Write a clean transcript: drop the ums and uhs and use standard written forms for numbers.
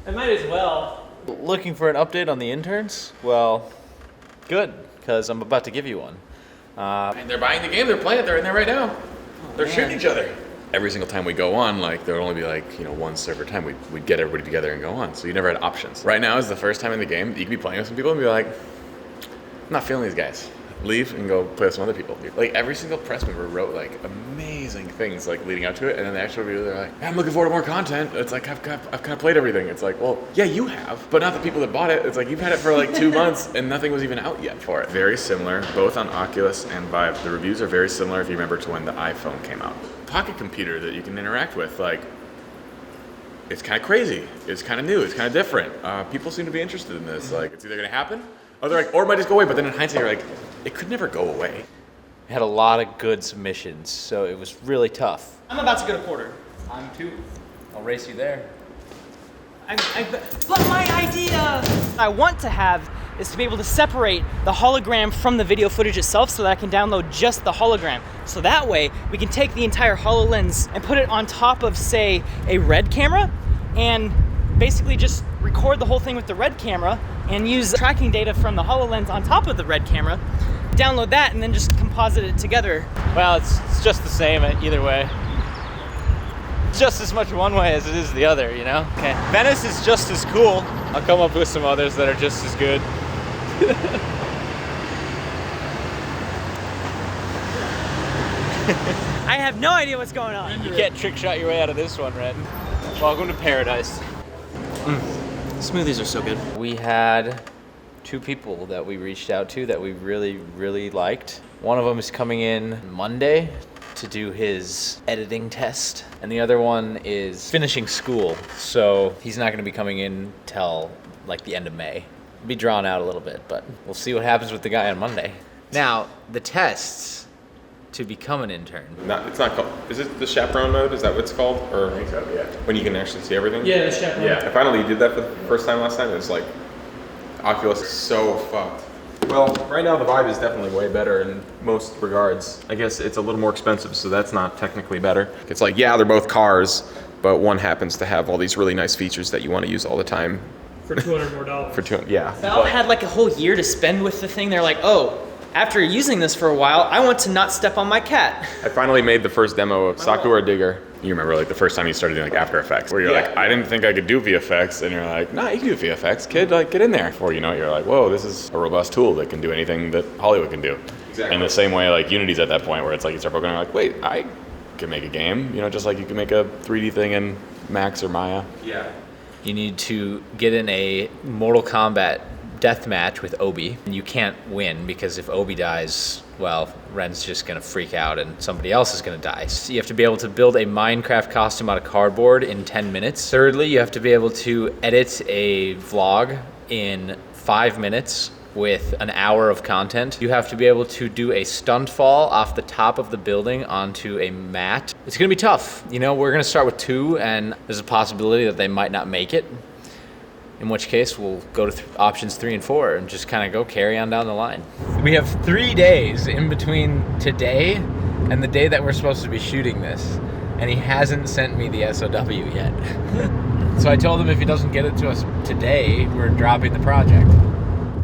I might as well. Looking for an update on the interns? Well, good, because I'm about to give you one. And they're buying the game, they're playing it, they're in there right now. They're shooting each other. Every single time we go on, like, there would only be like, one server time. We'd get everybody together and go on, so you never had options. Right now is the first time in the game that you can be playing with some people and be like, I'm not feeling these guys. Leave and go play with some other people. Like, every single press member wrote like amazing things like leading up to it, and then the actual review, they're like, I'm looking forward to more content. It's like, I've kind of played everything. It's like, well, yeah, you have, but not the people that bought it. It's like, you've had it for like 2 months and nothing was even out yet for it. Very similar, both on Oculus and Vive. The reviews are very similar if you remember to when the iPhone came out. Pocket computer that you can interact with, like, it's kind of crazy. It's kind of new. It's kind of different. People seem to be interested in this. Like, it's either going to happen, or they're like, or it might just go away. But then in hindsight, you're like, it could never go away. We had a lot of good submissions, so it was really tough. I'm about to go to quarter. I'm too. I'll race you there. But my idea I want to have is to be able to separate the hologram from the video footage itself so that I can download just the hologram. So that way we can take the entire HoloLens and put it on top of, say, a Red camera and basically just record the whole thing with the Red camera and use tracking data from the HoloLens on top of the Red camera, download that, and then just composite it together. Well, it's just the same either way. Just as much one way as it is the other, you know? Okay. Venice is just as cool. I'll come up with some others that are just as good. I have no idea what's going on. You can't trick shot your way out of this one, Red. Welcome to paradise. Smoothies are so good. We had 2 people that we reached out to that we really, really liked. One of them is coming in Monday to do his editing test, and the other one is finishing school, so he's not going to be coming in till like the end of May. It'll be drawn out a little bit, but we'll see what happens with the guy on Monday. Now, the tests to become an intern. It's not called, is it the chaperone mode? Is that what it's called? Or I think so, yeah. When you can actually see everything? Yeah, the chaperone. Yeah, I finally did that for the first time last time. It was like, Oculus is so fucked. Well, right now the Vive is definitely way better in most regards. I guess it's a little more expensive, so that's not technically better. It's like, yeah, they're both cars, but one happens to have all these really nice features that you want to use all the time. For $200 more. For $200, yeah. Valve had like a whole year to spend with the thing. They're like, oh, after using this for a while, I want to not step on my cat. I finally made the first demo of Sakura Digger. You remember like the first time you started doing like After Effects, where you're like, I didn't think I could do VFX, and you're like, nah, you can do VFX, kid, like get in there. Before you know it, you're like, whoa, this is a robust tool that can do anything that Hollywood can do. Exactly. In the same way, like Unity's at that point where it's like you start programming, like, wait, I can make a game, just like you can make a 3D thing in Max or Maya. Yeah. You need to get in a Mortal Kombat death match with Obi, and you can't win because if Obi dies, well, Ren's just gonna freak out and somebody else is gonna die. So you have to be able to build a Minecraft costume out of cardboard in 10 minutes. Thirdly, you have to be able to edit a vlog in 5 minutes with an hour of content. You have to be able to do a stunt fall off the top of the building onto a mat. It's gonna be tough. We're gonna start with 2, and there's a possibility that they might not make it. In which case, we'll go to options 3 and 4 and just kind of go carry on down the line. We have 3 days in between today and the day that we're supposed to be shooting this, and he hasn't sent me the SOW yet. So I told him if he doesn't get it to us today, we're dropping the project.